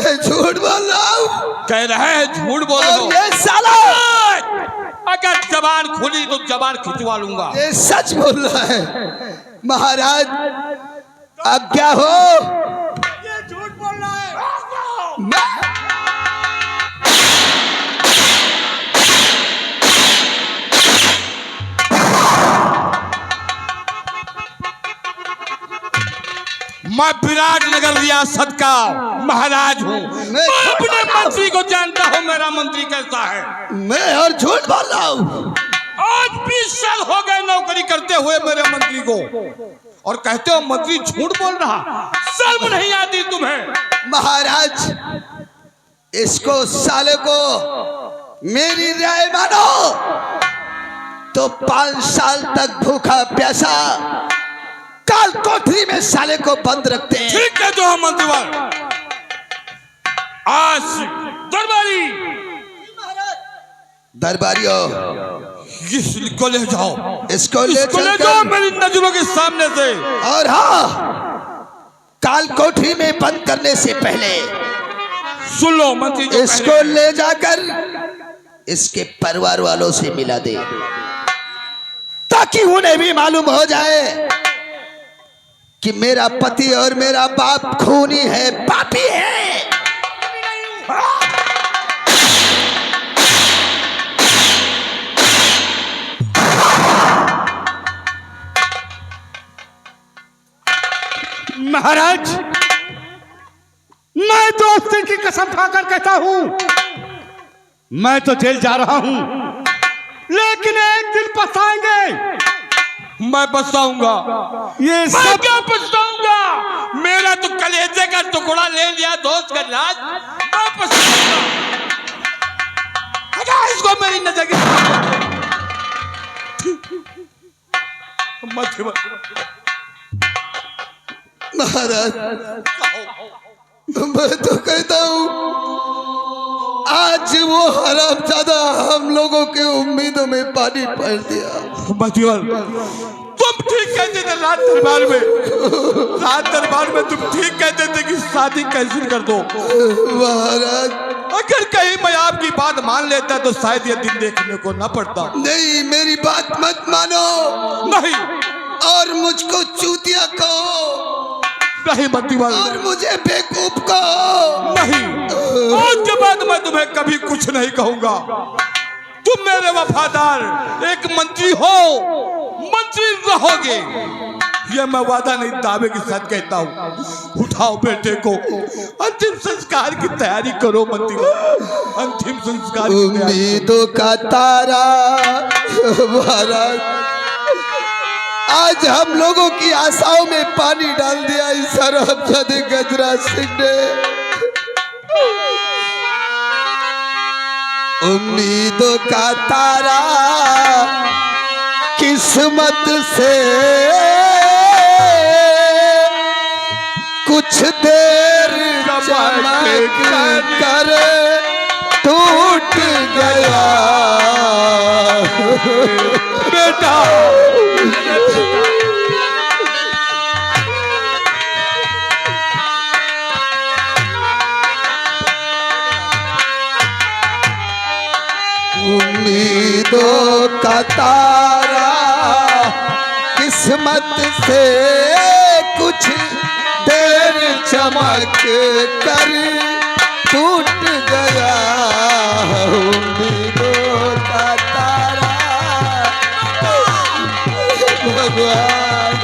मैं झूठ बोल रहा हूँ। कह रहे हैं झूठ बोल रहे हो। ये साला अगर जबान खुली तो जबान खिंचवा लूंगा। ये सच बोल रहा है। महाराज अब क्या हो? ये झूठ बोल रहा है। मैं विराट नगर रियासत का महाराज हूँ। मैं अपने मंत्री को जानता हूँ, मेरा मंत्री कैसा है। मैं और झूठ बोल रहा हूँ। आज 20 साल हो गए नौकरी करते हुए मेरे मंत्री को, और कहते हो मंत्री झूठ बोल रहा। शर्म नहीं आती तुम्हें? महाराज इसको साले को मेरी राय मानो तो 5 साल तक भूखा प्यासा काल कोठरी में साले को बंद रखते हैं। ठीक है, जो हम मंत्रीवाल आज दरबारियों इसको ले जाओ, इसको ले जाओ मेरी नजरों के सामने से। और हाँ, काल कोठरी में बंद करने से पहले सुन लो मंत्री, इसको ले जाकर इसके परिवार वालों से मिला दे, ताकि उन्हें भी मालूम हो जाए कि मेरा पति और मेरा बाप खूनी है, पापी है। महाराज मैं दोस्ती की कसम खाकर कहता हूं, मैं तो जेल जा रहा हूं, लेकिन एक दिन पछताएंगे। मैं पछताऊंगा। ये मैं क्या पछताऊंगा? मेरा तो कलेजे का टुकड़ा ले लिया दोस्त का लाज। मैं पछताऊंगा। हटा इसको मेरी नजर के महाराज मैं तो कहता हूँ आज वो हरामजादा हम लोगों के उम्मीदों में पानी पड़ दिया। तुम ठीक कहते थे रात दरबार में तुम ठीक कहते थे कि शादी कैंसिल कर दो। महाराज अगर कहीं मैं आपकी बात मान लेता तो शायद ये दिन देखने को न पड़ता। नहीं, मेरी बात मत मानो। नहीं, और मुझको चूतिया कहो नहीं मंत्रीवाल, और मुझे बेवकूफ कहो नहीं। आज के बाद मैं तुम्हें कभी कुछ नहीं कहूंगा। तुम मेरे वफादार एक मंत्री हो, मंत्री रहोगे, यह मैं वादा नहीं दावे के साथ कहता हूँ। उठाओ बेटे को, अंतिम संस्कार की तैयारी करो मंत्रीवाल, अंतिम संस्कार की तैयारी। उम्मीदों का तारा महाराज आज हम लोगों की आशाओं में पानी डाल दिया इस हरामजादे गजराज सिंह ने। उम्मीदों का तारा किस्मत से कुछ देर चमक कर टूट गया बेटा। उम्मीदों का तारा किस्मत से कुछ देर चमक कर टूट गया। उम्मीदों का तारा भगवान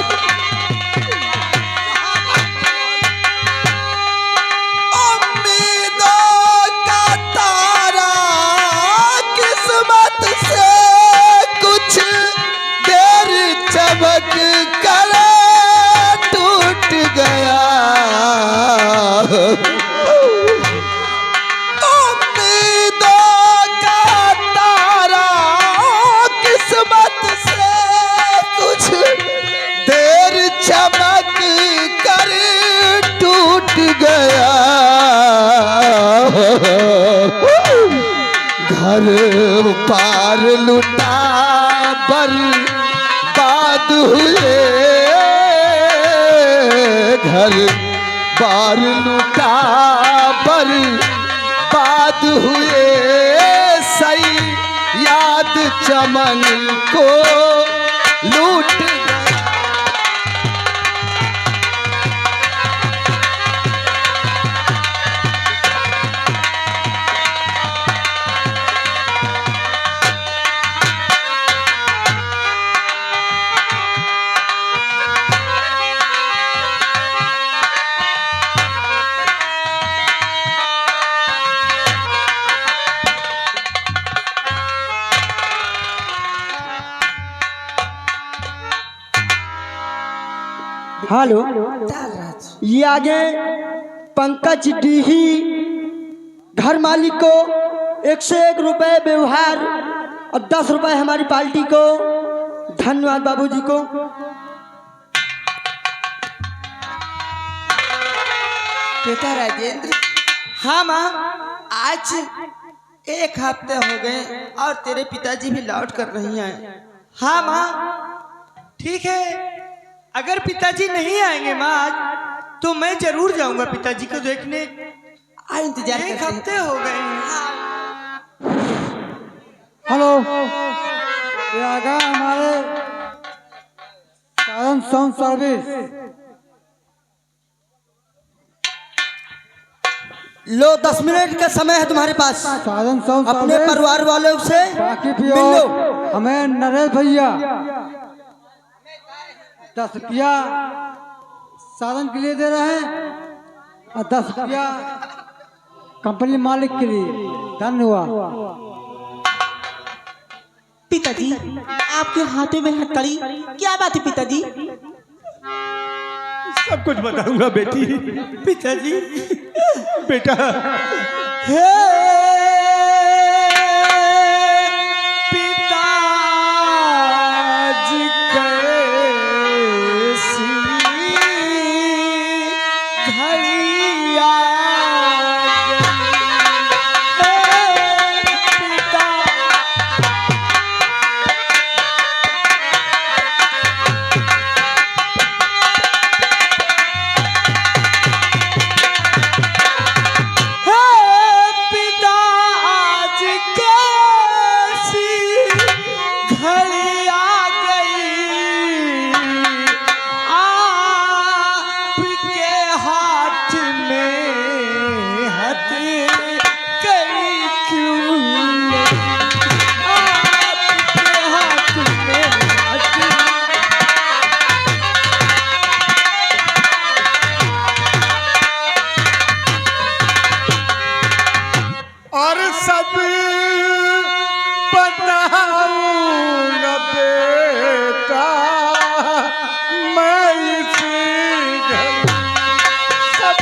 उम्मीदों का तारा किस्मत से कुछ देर चमक कर टूट गया। उम्मीदों का तारा किस्मत से कुछ देर चमक कर टूट गया। घर पार लुटा बर्बाद हुए, घर पार लुटा बर्बाद हुए सही याद चमन को लूट गया। हेलो, ये आगे पंकज डीही घर मालिक को 101 रुपए व्यवहार और 10 रुपए हमारी पार्टी को। धन्यवाद बाबूजी को। बेटा राजेंद्र, हाँ माँ, आज 1 हफ्ते हो गए और तेरे पिताजी भी लौट कर नहीं आए। हाँ माँ, ठीक है, अगर पिताजी नहीं आएंगे माँ आज, तो मैं जरूर जाऊंगा पिताजी को देखने। इंतजार 1 हफ्ते हो गए हैं। हेलो, ये आगा हमारे साधन साउंड सर्विस। लो 10 मिनट का समय है तुम्हारे पास। साधन साउंड अपने परिवार वालों से बाकी भी मिल लो। हमें नरेश भैया 10 रुपया साधन के लिए दे रहे हैं और 10 रुपया कंपनी मालिक के लिए। धन्यवाद। पिताजी, आपके हाथों में हथकड़ी, क्या बात है पिताजी? सब कुछ बताऊंगा बेटी। पिताजी, बेटा हे पिताजी कैसी घड़िया पिता। और सब बताऊंगा बेटा मैं इसी घर सब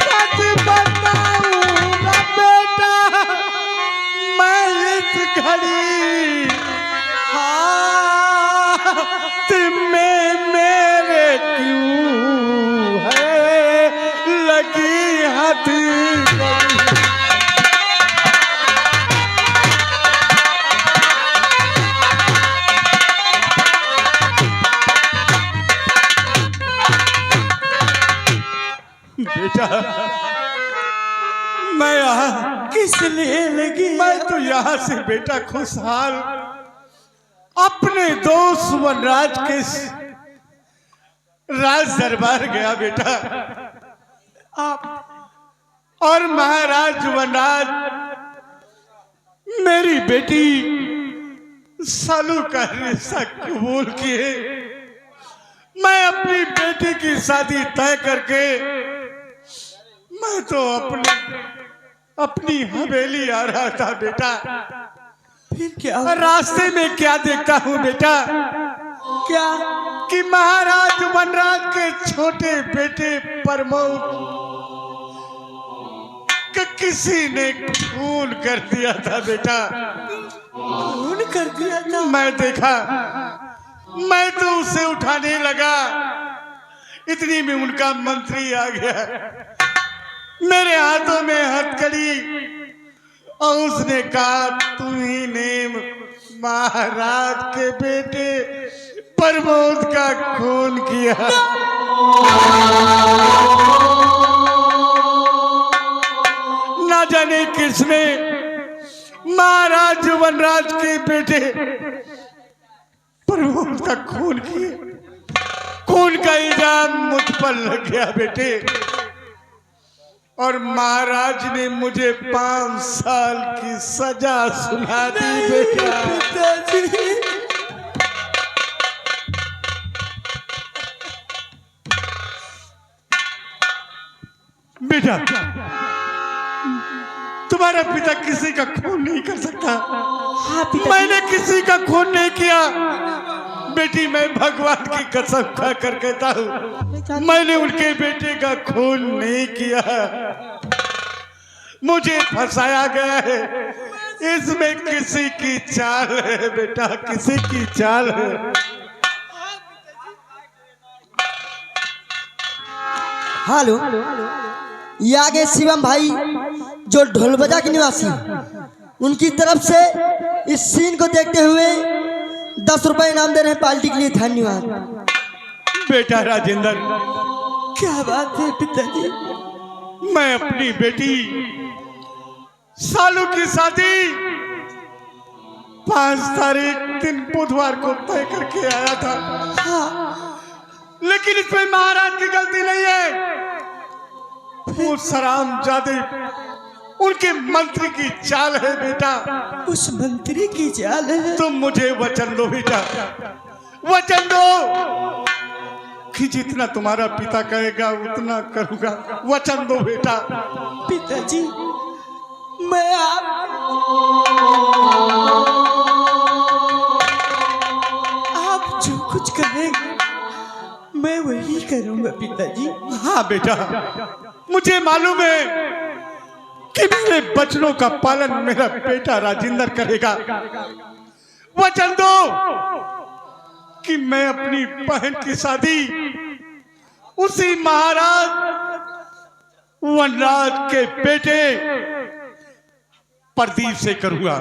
सच बताऊंगा बेटा मैं इस घड़ी में मेरे क्यों है लगी हाथ। बेटा मैं यहाँ किस लिए लगी? मैं तो यहाँ से बेटा खुशहाल अपने दोस्त वनराज के राज दरबार गया बेटा। आप और महाराज वनराज मेरी बेटी सालू का रिश्ता कबूल किए। मैं अपनी बेटी की शादी तय करके मैं तो अपनी हवेली आ रहा था बेटा। फिर क्या? रास्ते में क्या देखता हूँ बेटा, क्या? कि महाराज वनराज के छोटे बेटे प्रमोद के किसी ने खून कर दिया था बेटा। खून कर दिया था? मैं देखा, मैं तो उसे उठाने लगा, इतनी में उनका मंत्री आ गया, मेरे हाथों में हथकड़ी, और उसने कहा तुम्ही ने महाराज के बेटे प्रमोद का खून किया। ना जाने किसने महाराज वनराज के बेटे प्रमोद का खून किया। खून का इल्जाम मुझ पर लग गया बेटे, और महाराज ने मुझे 5 साल की सजा सुना दी बेटा। बेटा, तुम्हारा पिता किसी का खून नहीं कर सकता। मैंने किसी का खून नहीं किया बेटी। मैं भगवान की कसम खा कर कहता हूँ, मैंने उनके बेटे का खून नहीं किया। मुझे फंसाया गया है। इसमें किसी की चाल है बेटा, किसी की चाल है। हेलो, ये आगे शिवम भाई जो ढोलबजा के निवासी, उनकी तरफ से इस सीन को देखते हुए 10 रुपए इनाम दे रहे हैं पार्टी के लिए। धन्यवाद। बेटा राजेंद्र, क्या बात है पिताजी? मैं अपनी बेटी सालू की शादी 5 तारीख दिन बुधवार को तय करके आया था। लेकिन इसमें महाराज की गलती नहीं है। वो सरामजादे उनके मंत्री की चाल है बेटा। उस मंत्री की चाल है? तुम मुझे वचन दो बेटा, वचन दो कि जितना तुम्हारा पिता कहेगा उतना करूंगा। वचन दो बेटा। पिताजी, मैं आप जो कुछ कहेंगे मैं वही करूंगा पिताजी। हाँ बेटा, मुझे मालूम है कि मेरे वचनों का पालन मेरा बेटा राजेंद्र करेगा। वचन दो कि मैं अपनी बहन की शादी उसी महाराज वनराज के बेटे प्रदीप से करूंगा।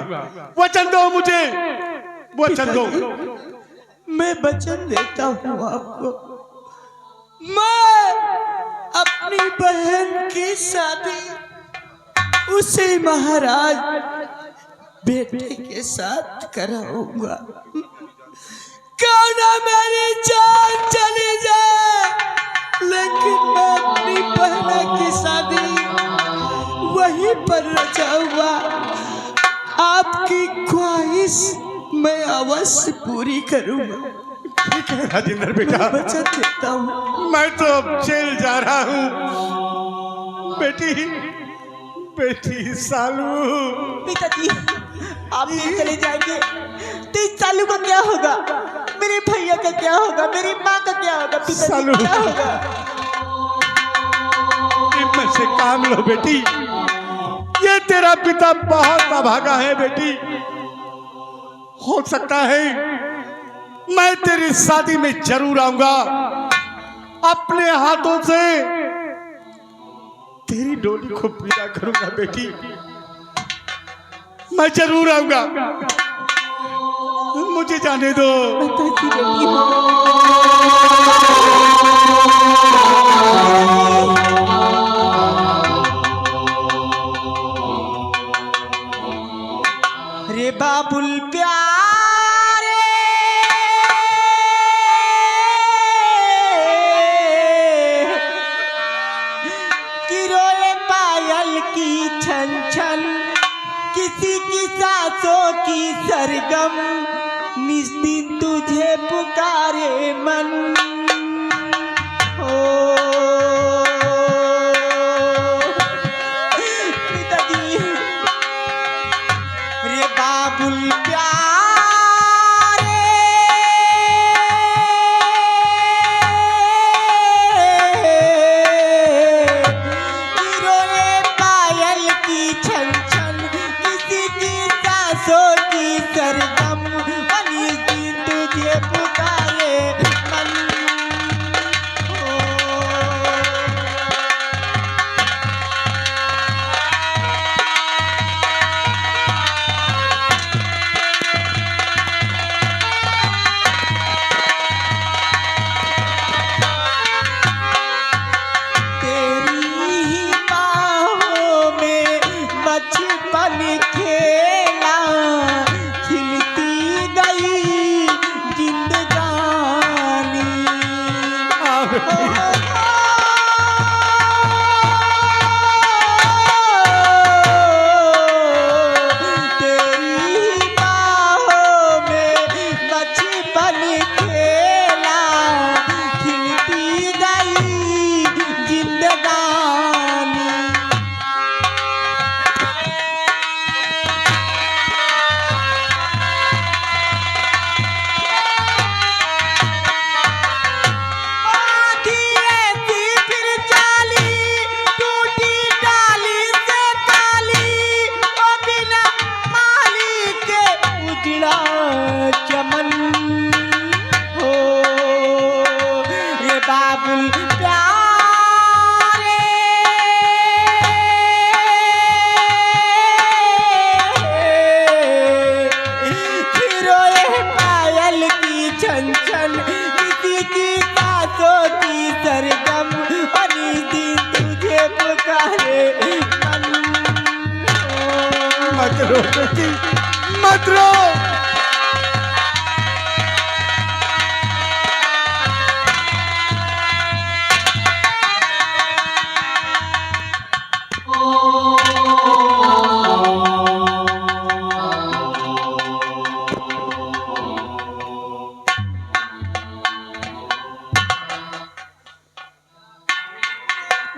वचन दो मुझे, वचन दो। मैं वचन देता हूँ आपको, मैं अपनी बहन की शादी उसे महाराज बेटे के साथ कराऊंगा। क्यों ना मेरी जान चली जाए, लेकिन मैं अपनी बहन की शादी वहीं पर रचाऊंगा। आपकी ख्वाहिश मैं अवश्य पूरी करूंगा। ठीक है राजेंद्र बेटा, वचन देता हूँ। मैं तो अब जेल जा रहा हूँ। बेटी, बेटी सालू। पिताजी, आप नहीं चले जाएंगे तो इस सालू का क्या होगा? मेरे भैया का क्या होगा? मेरी माँ का क्या होगा? पिताजी, सालू, क्या होगा? इनमें से काम लो बेटी। ये तेरा पिता बहुत अभागा है बेटी। हो सकता है मैं तेरी शादी में जरूर आऊंगा। अपने हाथों से तेरी डोली को विदा करूंगा बेटी। मैं जरूर आऊंगा। मुझे जाने दो। रे बाबुल प्यारे, कि रोए पायल की छन छन, किसी की सांसों की सरगम, निस्दिन तुझे पुकारे मन। ओ पिताजी, रे बाबुल प्यारे, रोए पायल की छन छन, किसी की सांसों की सरगम, निस्दिन तुझे पुकारे मन। रो बेटी, मत रो।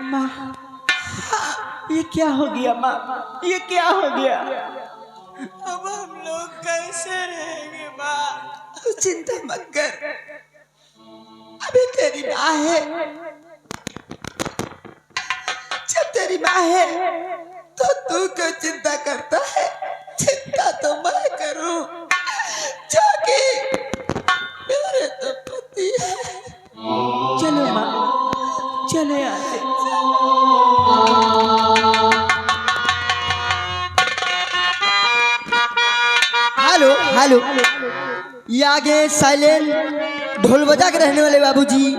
माँ, ये क्या हो गया माँ, ये क्या हो गया? अब हम लोग कैसे रहेंगे माँ? चिंता मत कर, अभी तेरी माँ है। जब तेरी माँ है तो तू क्यों चिंता करता है? चिंता तो मैं करूं, जो कि मेरे तो पति है। चलो माँ, चलो यहाँ से। हेलो हेलो, ये आगे साइलेंट ढोल बजा के रहने वाले बाबूजी।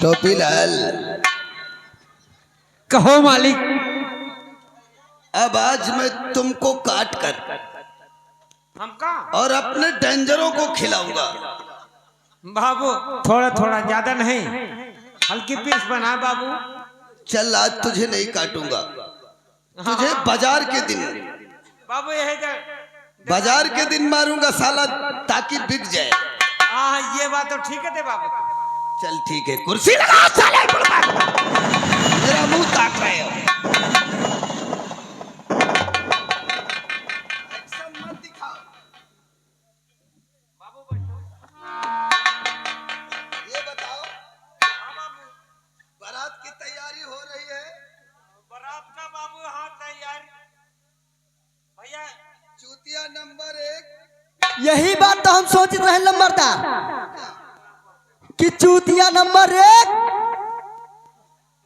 टोपीलाल, कहो मालिक। अब आज मैं तुमको काट कर हमका और अपने डेंजरों को खिलाऊंगा। बाबू थोड़ा थोड़ा, ज्यादा नहीं, हल्की पीस बना बाबू। चल, आज तुझे नहीं काटूंगा, तुझे बाजार के दिन, बाबू यही बाजार के दिन मारूंगा साला, ताकि बिक जाए। हाँ, ये बात तो ठीक है बाबू। चल ठीक है, कुर्सी लगा साले, मेरा मुंह ताक रहे हो। मत दिखाओ। ये बताओ, बारात की तैयारी हो रही है? बारात का बाबू, हाँ तैयारी भैया। चूतिया नंबर 1। यही बात तो हम सोच रहे नंबरदार, कि चूतिया नंबर 1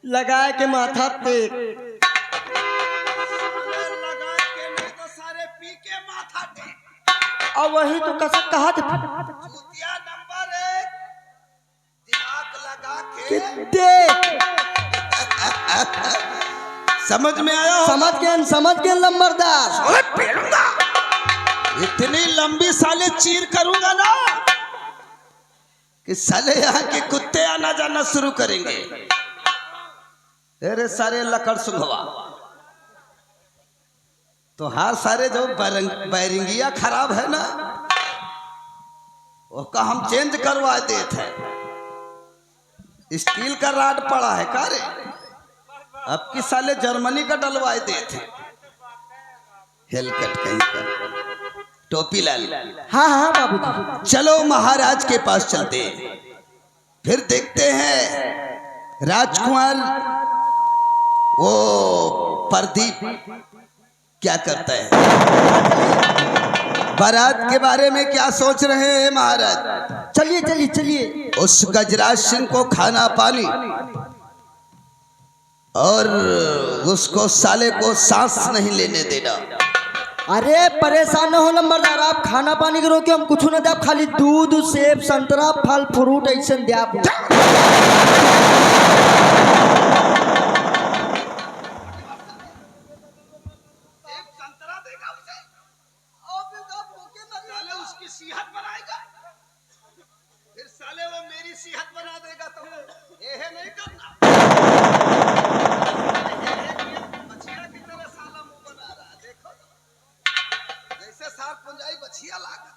लगा के माथा पे। लगा के नहीं तो सारे पी के माथा टेक। और वही तो कसक कहा था चूतिया नंबर 1 दिमाग लगा के देख। समझ में आया? समझ गए नंबरदार। ओए पेलूंगा, इतनी लंबी साले चीर करूंगा ना कि साले यहाँ के कुत्ते आना जाना शुरू करेंगे। तेरे सारे लकड़ सुंघवा तो हाँ, सारे जो बैरिंगिया खराब है ना, वो का हम चेंज करवा देते हैं। स्टील का राड पड़ा है का रे, अब की साले जर्मनी का डलवाए देते। हेलकट कहीं का। टोपीलाल, हाँ हाँ बाबूजी। चलो महाराज के पास चलते हैं, फिर देखते हैं राजकुमार वो प्रदीप क्या करता है। बारात के बारे में क्या सोच रहे हैं महाराज? चलिए चलिए चलिए। उस गजराज सिंह को खाना पानी और उसको साले को सांस नहीं लेने देना। अरे परेशान न हो नंबरदार, आप खाना पानी के रोके हम कुछ न दे, आप खाली दूध सेब संतरा फल फ्रूट ऐसे दे आप। उसकी सेहत बनाएगा, फिर साले वो मेरी सेहत बना देगा, तो ये नहीं करना। बछिया की तरह साला मुंह बना रहा, देखो जैसे सार पुंजाई बछिया लागा।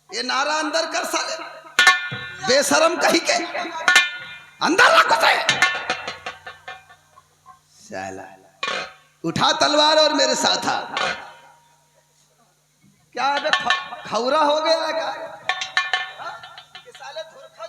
ये नारा अंदर कर साले, बेशरम कहीं के अंदर रखो साला। उठा तलवार और मेरे साथ आ। क्या अबे खौरा हो गया है क्या? कि साले धुरखा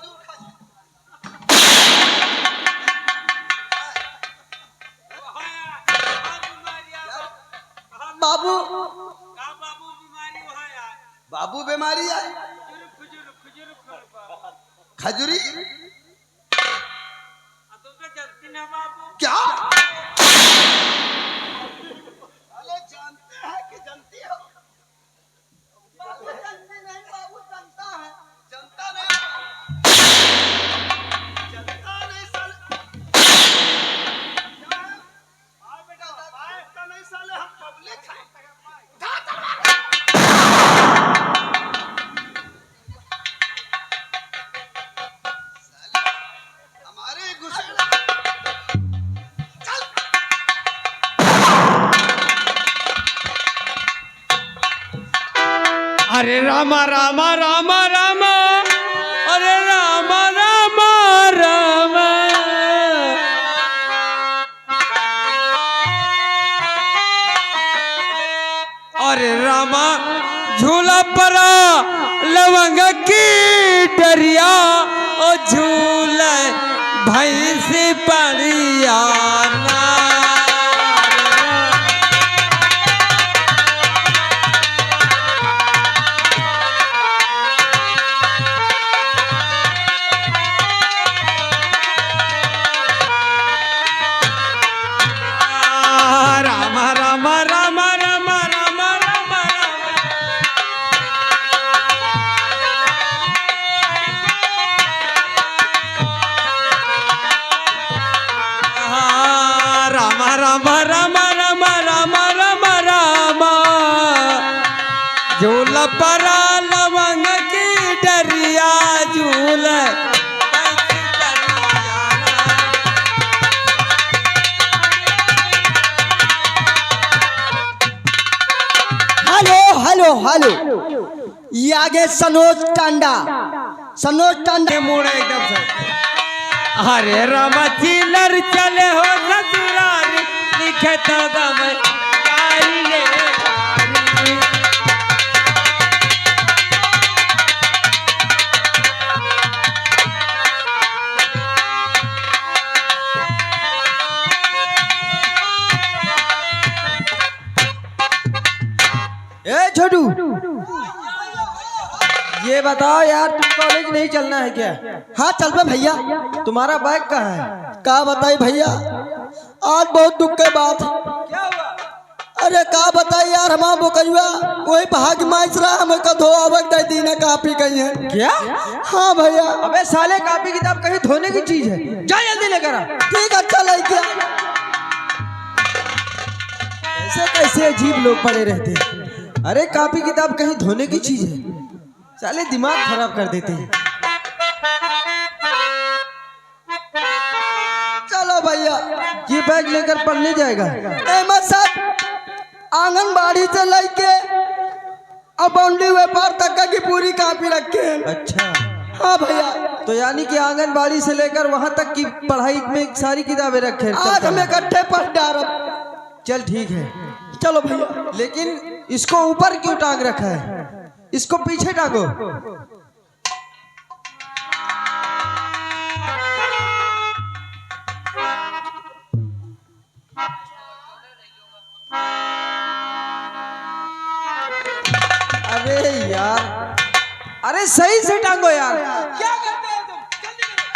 खजूरी क्या? अरे जानते हैं कि जानती हो? जानती नहीं बाबू, जानता है। जानता नहीं, जानता नहीं साले। क्या है? आए बेटा, जानता नहीं साले, हम पब्लिक हैं। हमारे गुस्से चल। अरे रामा रामा रामा रामा, अरे रामा रामा रामा, अरे रामा झूला परा लवंग की डरिया, ओ झूले भैंस पड़िया ना। रामा रामा रामा रामा रामा रामा, रामा रामा रामा रामा रामा रामा रामा, झूल परा लवंग की डरिया, झूल हेलो हेलो हेलो, ये आगे सनोज टांडा, सनोज टांडा। मुड़ एकदम से। अरे रामा चिलर चले हो ससुराल, लिखे तो गम गाई ले गारी। ए छोटू, ये बताओ यार, तुम कॉलेज नहीं चलना है क्या? हाँ चल पे भैया। तुम्हारा बैग कहाँ है? का बताई भैया, आज बहुत दुख के बात। क्या हुआ? अरे का बताई यार, हमारा बोकरिया वही भाग माइस रहा, हमें कधो आवक दे दी ना कापी कहीं है। क्या? हाँ भैया। अबे साले, कापी किताब कहीं धोने की चीज है, जा जल्दी लेकर आ। ठीक, अच्छा लग गया। ऐसे कैसे अजीब लोग पड़े रहते हैं। अरे कापी किताब कहीं धोने की चीज है, साले दिमाग खराब कर देते हैं। चलो भैया, ये बैग लेकर पढ़ने जाएगा? अहमद साहब आंगनबाड़ी से लेके अब बाउंड्री व्यापार तक की पूरी कापी रखे हैं। अच्छा, हाँ भैया। तो यानी कि आंगनबाड़ी से लेकर वहां तक की पढ़ाई में सारी किताबें रखे हैं। आज हम इकट्ठे पढ़ डाल। चल ठीक है, चलो भैया। लेकिन इसको ऊपर क्यों टांग रखा है? इसको पीछे टांगो। अरे यार, अरे सही से टांगो यार। क्या करते हो तुम? जल्दी करो।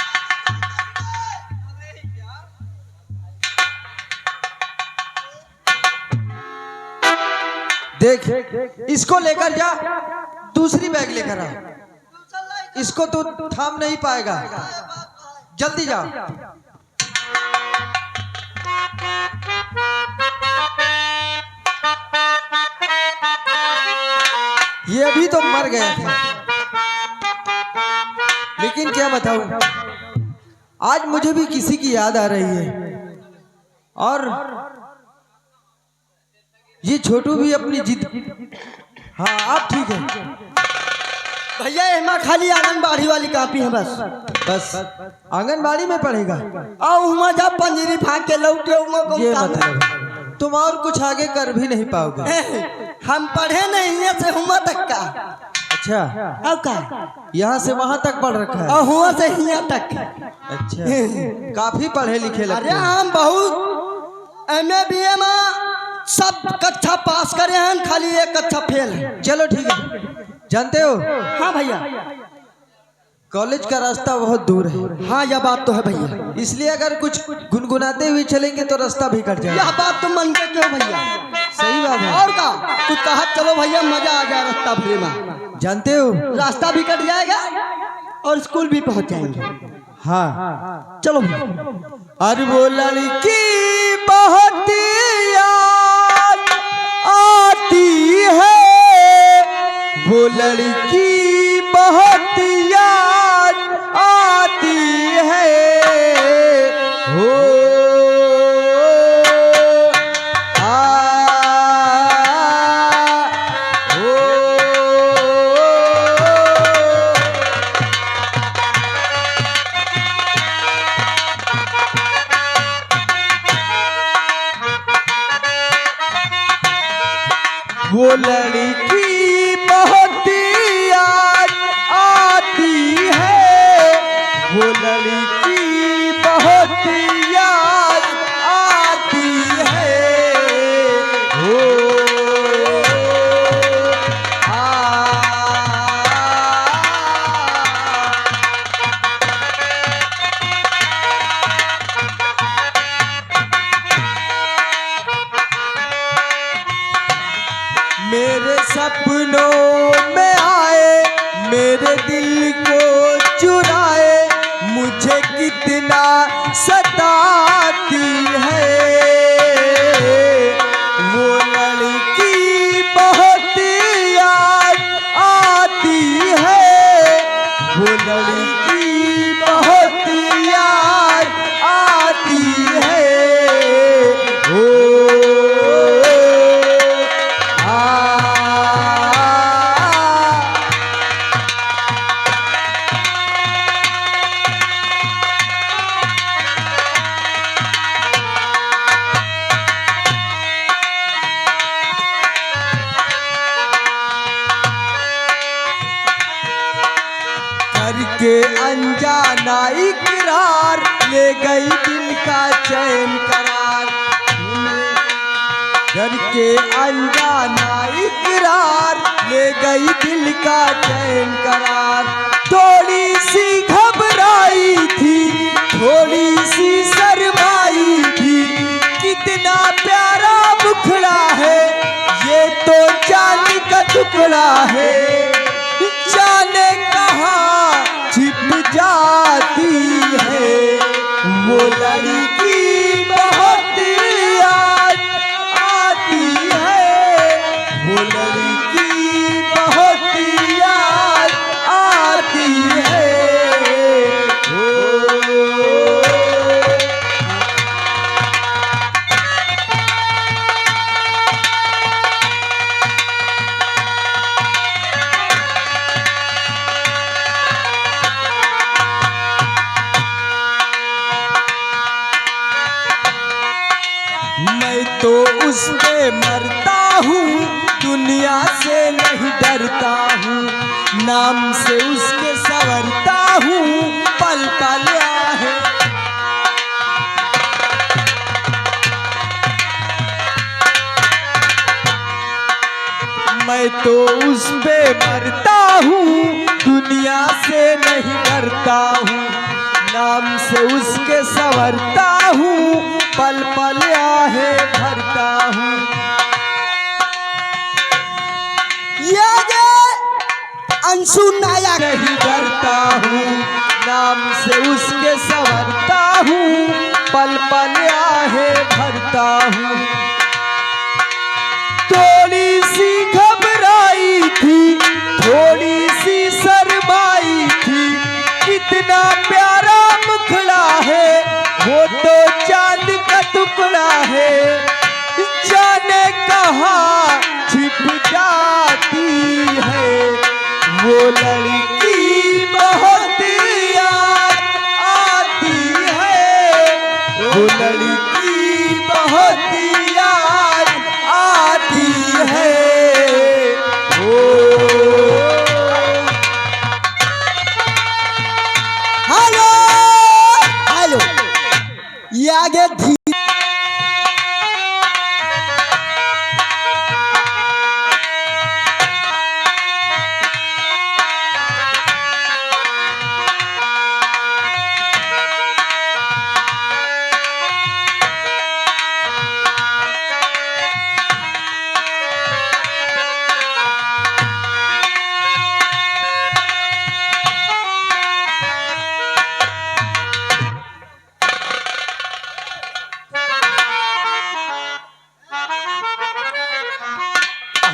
देख, इसको लेकर जा, दूसरी बैग लेकर आ। इसको तू थाम नहीं पाएगा, जल्दी जा। ये अभी तो मर गया था, लेकिन क्या बताऊं, आज मुझे भी किसी की याद आ रही है। और ये छोटू भी अपनी जिद। हाँ आप ठीक है भैया, एमा खाली आंगनबाड़ी वाली कापी है बस। बस आंगनबाड़ी में पढ़ेगा। और उमा जब पंजरी भाग के लौटे उमा को ये काम मतलब तुम और कुछ आगे कर भी नहीं पाओगे। हम पढ़े नहीं है से हुआ तक का। अच्छा, अब का यहाँ से वहां तक पढ़ रखा है? और हुआ से यहाँ तक। अच्छा, काफी पढ़े लिखे लगते अरे हैं। हम बहुत MA BA में सब कक्षा पास करे हैं, खाली एक कक्षा फेल है। चलो ठीक है। जानते हो, हाँ भैया। कॉलेज का रास्ता बहुत दूर है। हाँ यह बात तो है भैया, इसलिए अगर कुछ गुनगुनाते हुए चलेंगे तो रास्ता भी कट जाएगा। यह बात तो मन के क्यों भैया। सही बात है। और का कुछ कहा, चलो भैया मजा आ जाए रास्ता भरे में। जानते हो, रास्ता भी कट जाएगा और स्कूल भी पहुंच जाएंगे। हाँ चलो भैया। अरे वो लड़की बहुत याद आती है, वो लड़की बहुत याद आती है, हो वो लड़की बहुत याद आती है, वो लड़की बहुत याद आती है, हो मेरे सपनों में आए, मेरे दिल को चुराए, मुझे कितना सताती है, वो लड़की बहुत याद आती है, वो लड़की बहुत याद आती है, ओ करके अनजाना इकरार, ले गई दिल का चैन करार, करके अनजाना इकरार, ले गई दिल का चैन करार, थोड़ी सी घबराई थी, थोड़ी सी शर्माई थी, कितना प्यारा मुखड़ा है, ये तो चांदी का टुकड़ा है, जाने कहाँ छिप जाती है, वो लड़की बहुत याद आती है, वो लड़की बहुत याद आती है, ओ मैं तो उस पे मरता हूँ, दुनिया से नहीं डरता हूँ, नाम से उसके संवरता हूँ, पल पल आहे। मैं तो उस पे मरता हूँ, दुनिया से नहीं डरता हूँ, नाम से उसके संवरता हूँ, पल पल आहे भरता हूँ। अंशु नायक नहीं डरता हूँ, नाम से उसके संवरता हूँ, पल पल आहे भरता हूँ। थोड़ी सी घबराई थी, थोड़ी सी शर्माई थी, कितना प्यारा मुखड़ा है, वो तो चांद का टुकड़ा है, जाने कहाँ छिप जाती है, वो लड़की बहुत याद आती है, वो लड़की बहुत याद आती है, हेलो हेलो, ये आगे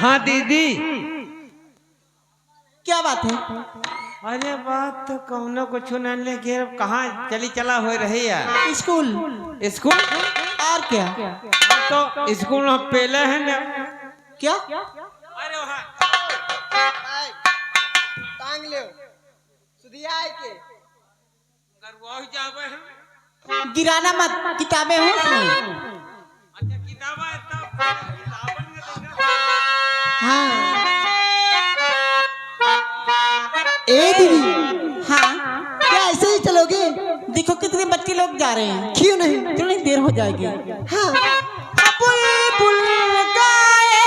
हाँ दीदी। क्या बात है? अरे बात तो कौनो कुछ न लेके कहाँ चली चला हो रही है? स्कूल। स्कूल? और क्या? तो स्कूल में पहले है ना। क्या? अरे वहाँ टांग ले सुधिया है के गरवाही जावे हैं। गिराना मत, किताबें हो उसमें। अच्छा किताबा है तब। हाँ। ए दीदी। हाँ। क्या ऐसे ही चलोगे? देखो कितने बच्चे लोग जा रहे हैं। क्यों नहीं? क्यों नहीं, देर हो जाएगी। हाँ। बुलबुल गाए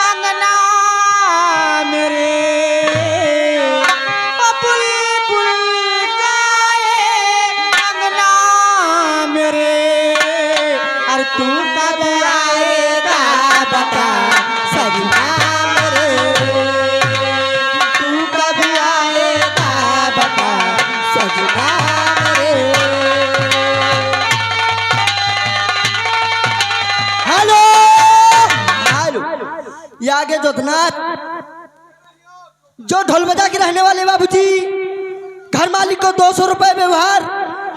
अंगना मेरे, बुलबुल गाए अंगना मेरे, अरे तू कब आएगा बता सजना मेरे, तू कब आएगा बता सजना मेरे। हेलो हेलो, ये आगे जोधनाथ जो ढोल बजा के रहने वाले बाबूजी, घर मालिक को 200 रुपए व्यवहार,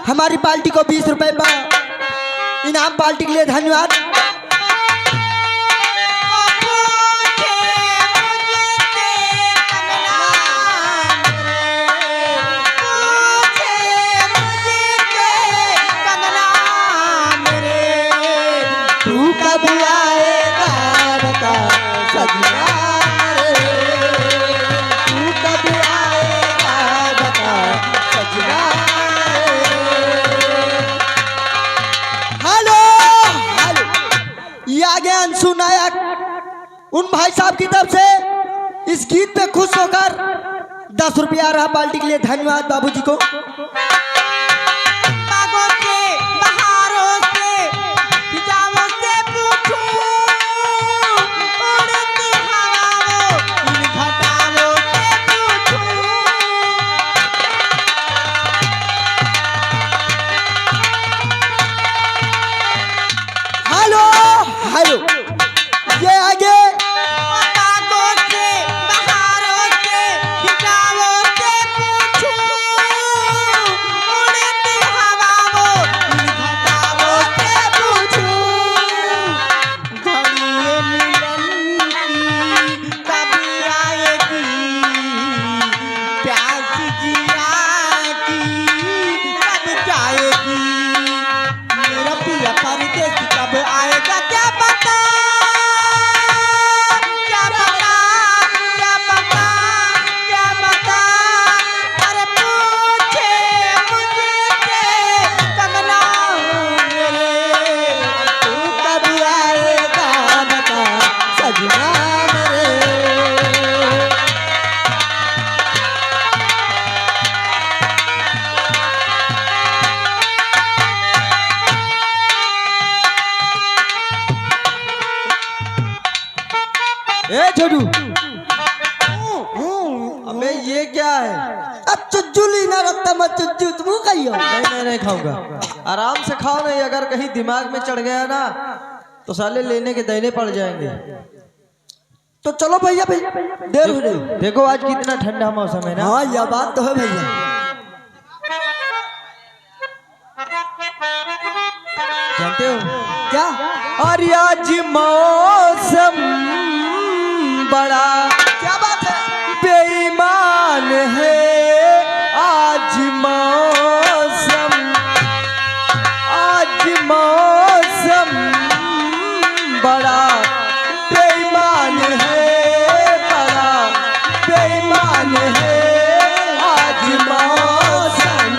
हमारी पार्टी को 20 रुपए इनाम। पार्टी के लिए धन्यवाद। तू कब आएगा बता सजना मेरे, तू कब आएगा बता सजना मेरे। हेलो हेलो, ये आगे अंशु नायक, उन भाई साहब की तरफ से इस गीत पे खुश होकर 10 रुपया रहा पार्टी के लिए। धन्यवाद बाबूजी को। बागों से, बहारों से, फिजाओं से पूछूं, उड़ती हवाओं, इन घटाओं से पूछूं। हेलो हेलो, ये आगे बागों से, बहारों से, फिजाओं से पूछूं, उड़ती हवाओं, इन घटाओं से पूछूं। घड़िये मिलन की कभी आएगी, प्यास जिया की कब जाएगी, मेरा पिया परदेसी कब आएगा क्या पता, क्या पता, क्या पता, क्या पता। अरे पूछे मुझसे कंगना मेरे, तू कब आएगा बता सजना मेरे। ए छोटू, अबे ये क्या है? अब चुज्जू लीना रखता मत, चुज्जू तुम खाइयो। नहीं नहीं खाऊंगा, आराम से खाओ। नहीं अगर कहीं दिमाग में चढ़ गया ना तो साले लेने के देने पड़ जाएंगे। तो चलो भैया, भैया देर हो रही। देखो आज कितना ठंडा मौसम है ना। हाँ यह बात तो है भैया। जानते हो क्या? और आज मौसम बड़ा क्या बात है? बेईमान है। आज मौसम बड़ा बेईमान है, बड़ा बेईमान है आज मौसम।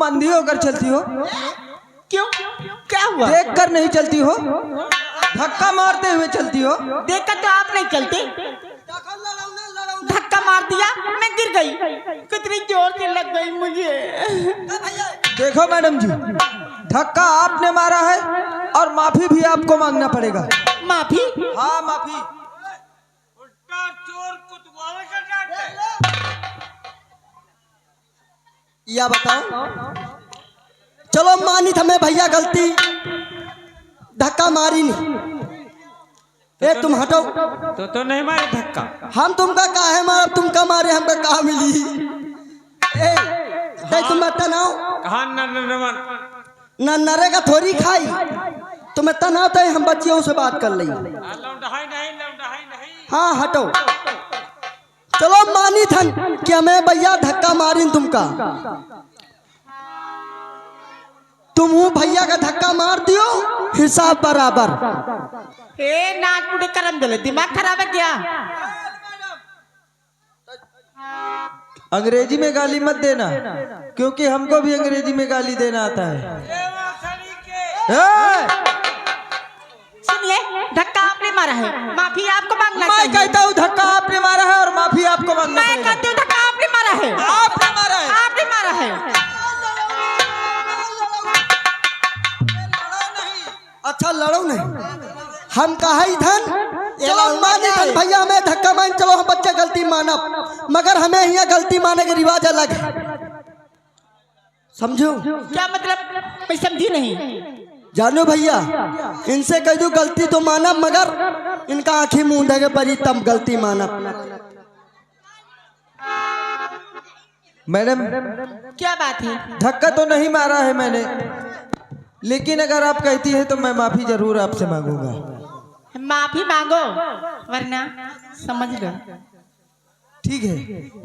तुम अंधी होकर चलती हो? क्यों, क्या हुआ? देख कर नहीं चलती हो, धक्का मारते हुए चलती हो। देखकर तो आप नहीं चलते, धक्का मार दिया, मैं गिर गई, कितनी जोर से लग गई मुझे। देखो मैडम जी, धक्का आपने मारा है और माफी भी आपको मांगना पड़ेगा। माफी? हाँ माफी। या बताओ, चलो मानी था मैं भैया गलती, धक्का मारी नहीं। ए तुम हटो, तो नहीं मारे धक्का। हम तुमका काहे मार, तुमका मारे हमका कहा मिली। ए तुम तनाव कहा न नरे का थोड़ी खाई, तुम्हें तनाव तो हम बच्चियों से बात कर ली। हाँ हटो, चलो मानी थन कि मैं भैया धक्का मारी तुमका, तुम हूँ भैया का धक्का मार दियो, हिसाब बराबर। ए नाक मुड़े करम दले, दिमाग खराब है क्या? अंग्रेजी में गाली मत देना, क्योंकि हमको भी अंग्रेजी में गाली देना आता है। सुन ले, धक्का आपने मारा है, माफी आपको मांगना मैं चाहिए। कहता हूँ धक्का आपने मारा है और माफी आपको मांगना मैं पड़ेगा। कहती हूँ धक्का आपने मारा है, आपने मारा है। आपने मारा है। अच्छा लड़ो नहीं, हम कहा ही धन, चलो मानी धन भैया मैं धक्का मान, चलो हम बच्चे गलती मानब, मगर हमें यहाँ गलती माने के रिवाज अलग है, समझो? क्या मतलब? मैं समझी नहीं। जानो भैया, इनसे कह दो गलती तो मानब, मगर इनका आंखें मूंढे के परी तब गलती मानब। मैडम क्या बात है? धक्का तो नहीं मारा है मैंने, लेकिन अगर आप कहती है तो मैं माफी जरूर आपसे मांगूंगा। माफी मांगो, वरना समझ लो। ठीक है,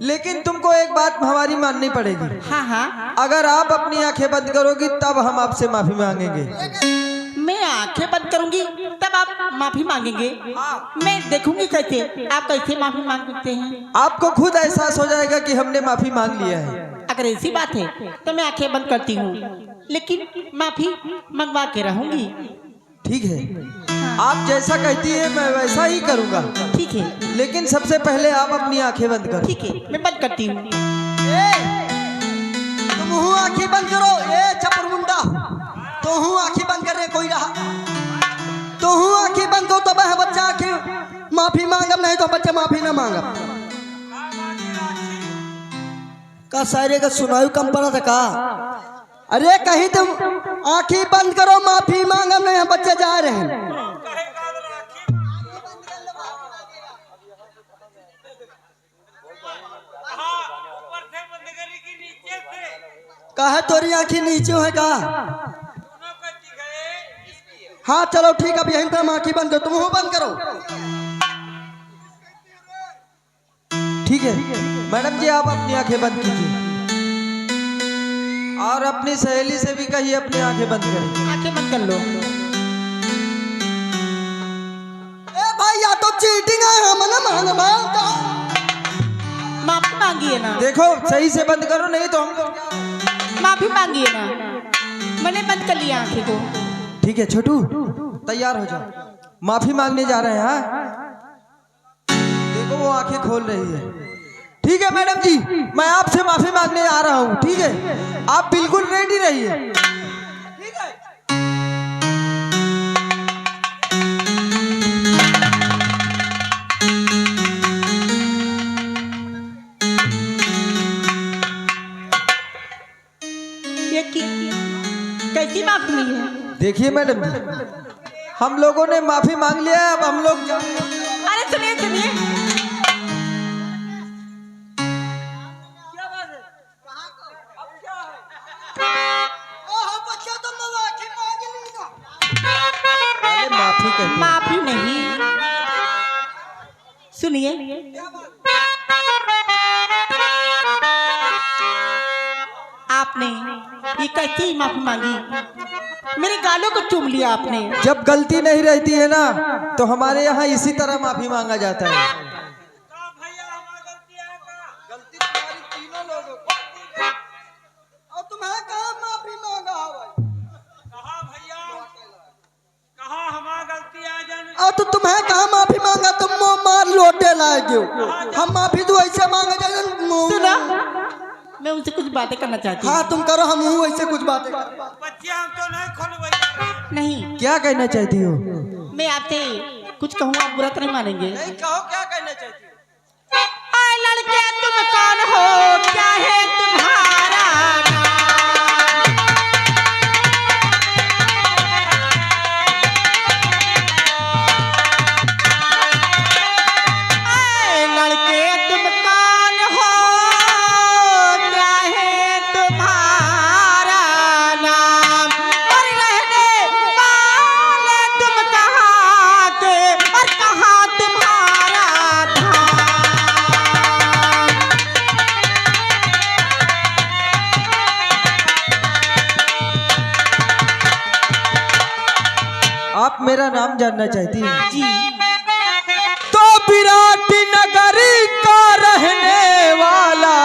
लेकिन तुमको एक बात हमारी माननी पड़ेगी। हाँ हाँ, अगर आप अपनी आंखें बंद करोगी तब हम आपसे माफी मांगेंगे। मैं आंखें बंद करूंगी तब आप माफी मांगेंगे? मैं देखूंगी कैसे आप कैसे माफी मांग सकते हैं। आपको खुद एहसास हो जाएगा कि हमने माफी मांग लिया है। अगर ऐसी बात है तो मैं आंखें बंद करती हूँ, लेकिन माफी मंगवा के रहूंगी। ठीक है, आप जैसा कहती है मैं वैसा ही करूंगा। ठीक है, लेकिन सबसे पहले आप अपनी आंखें बंद करो। ठीक है, मैं बंद करती हूँ। तुम हूँ आंखें बंद करो, ए चपर मुंडा, तो हूँ आंखें बंद कर रहे कोई रहा, तो हूँ आंखें बंद करो तब है बच्चा आंखें माफी मांगब, नहीं तो बच्चा माफी ना मांगब। का सारे का सुनायु कम पड़ा था का? अरे कहीं तुम आंखें बंद करो, माफी मांगब, नहीं हम बच्चे जा रहे हैं। कहा तोरी आंखें नीचे है का? हाँ चलो ठीक है, अब यहीं पर आंखें बंद करो, तुम हो बंद करो। ठीक है मैडम जी, आप अपनी आंखें बंद कीजिए और अपनी सहेली से भी कहिए अपनी आंखें बंद करें। आंखें बंद कर लो। ए भाई या तो चीटिंग है, हम ना मांग माफी मांगिए ना, देखो सही से बंद करो, नहीं तो हम। माफी मांगिए ना, मैंने बंद कर लिया आंखें को। ठीक है छोटू, तैयार हो जाओ, माफी मांगने जा रहे हैं। हाँ देखो वो आंखें खोल रही है। ठीक है मैडम जी, मैं आपसे माफी मांगने आ रहा हूँ। ठीक है, आप बिल्कुल रेडी रहिए। ठीक है। ये कैसी माफी हुई है? देखिए मैडम जी, हम लोगों ने माफी मांग लिया है, अब हम लोग अरे सुनिए सुनिए, माफी कहते हैं। माफी नहीं, सुनिए, आपने ये कैसी माफी मांगी? मेरे गालों को चूम लिया आपने। जब गलती नहीं रहती है ना तो हमारे यहाँ इसी तरह माफी मांगा जाता है। और तुम्हारा काम तो तुम्हें कहा माफी मांगा, तुम मुंह मार लोटे लाए दो। हम माफी तो ऐसे मांगे जाए सुना, मैं उनसे कुछ बातें करना चाहती हूँ। हाँ तुम करो, हम ऐसे कुछ बातें नहीं, क्या कहना चाहती हो? मैं आपसे कुछ कहूँ, आप बुरा तो नहीं मानेंगे? नहीं कहो, क्या कहना चाहती हो? आए लड़के तुम कौन हो, क्या है तुम्हारा नाम? आए लड़के तुम कौन हो, क्या है तुम्हारा नाम? और रहने वाले तुम कहाँ के, और कहाँ तुम्हारा धाम? आप मेरा नाम जानना चाहती हैं? जी, तो विराट नगरी का रहने वाला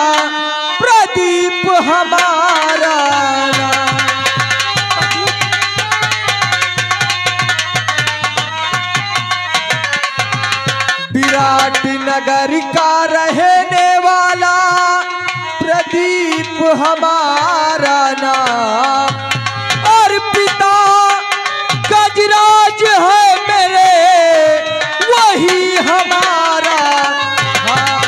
प्रदीप हमारा नाम। विराट नगर का रहने वाला प्रदीप हमारा नाम। और पिता गजराज है मेरे, वही हमारा धाम।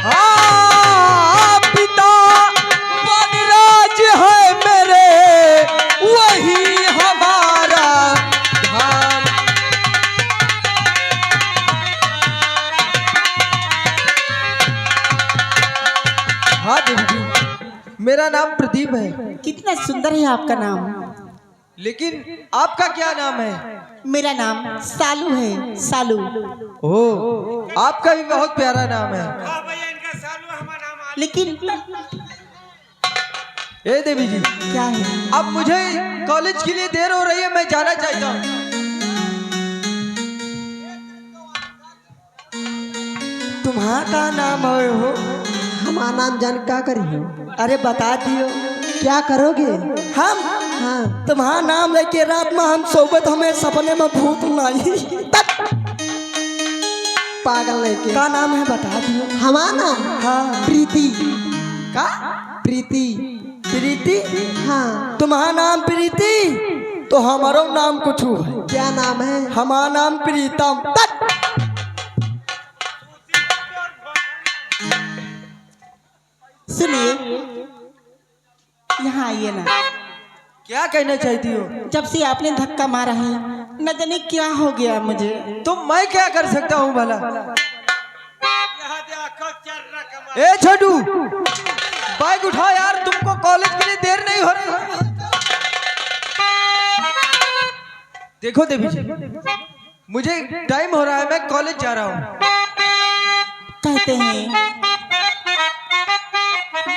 हाँ, पिता वनराज है मेरे, वही हमारा धाम। हाँ देवी जी, मेरा नाम प्रदीप है। कितना सुंदर है आपका नाम। लेकिन आपका क्या नाम है? मेरा नाम सालू है, सालू। ओह, आपका भी बहुत प्यारा नाम है। लेकिन ए देवी जी, क्या है? अब मुझे कॉलेज के लिए देर हो रही है, मैं जाना चाहता हूँ। तुम्हारा का नाम है हो? हमारा नाम जान क्या करी? अरे बता दियो, क्या करोगे? हम हाँ, तुम्हारा नाम लेके रात में हम सोबत, हमें सपने में भूत नहीं पागल लेके। का नाम है बता दियो। हमारा नाम हाँ प्रीति। का प्रीति? प्रीति हाँ। तुम्हारा नाम प्रीति तो हमारा नाम कुछ है। क्या नाम है? हमारा नाम प्रीतम। सुनिए, यहाँ आइए ना। क्या कहना चाहती हो? जब से आपने धक्का मारा है, न जाने क्या हो गया मुझे। तो मैं क्या कर सकता हूँ भला? ए छोटू, बाइक उठा यार, तुमको कॉलेज के लिए देर नहीं हो रही? देखो देवी जी, मुझे टाइम हो रहा है, मैं कॉलेज जा रहा हूँ। कहते हैं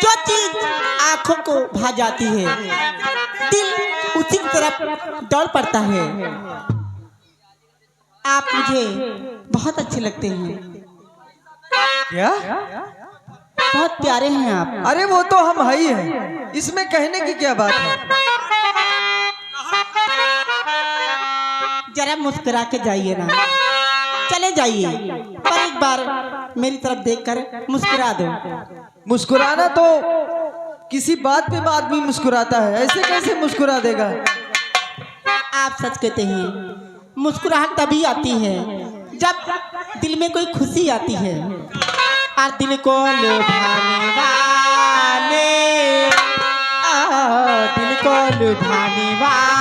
जो चीज आंखों को भा जाती है, दिल उसी की तरफ दौड़ पड़ता है। आप मुझे बहुत अच्छे लगते हैं। क्या? बहुत प्यारे हैं आप। अरे वो तो हम है ही हैं, इसमें कहने की क्या बात है? जरा मुस्कुरा के जाइए ना, चले जाइए, पर एक बार मेरी तरफ देखकर मुस्कुरा दो। मुस्कुराना तो किसी बात पे आदमी मुस्कुराता है, ऐसे कैसे मुस्कुरा देगा? आप सच कहते हैं, मुस्कुराहट तभी आती है जब दिल में कोई खुशी आती है, और दिल को लुभाने वाले, दिल को लुभाने वाले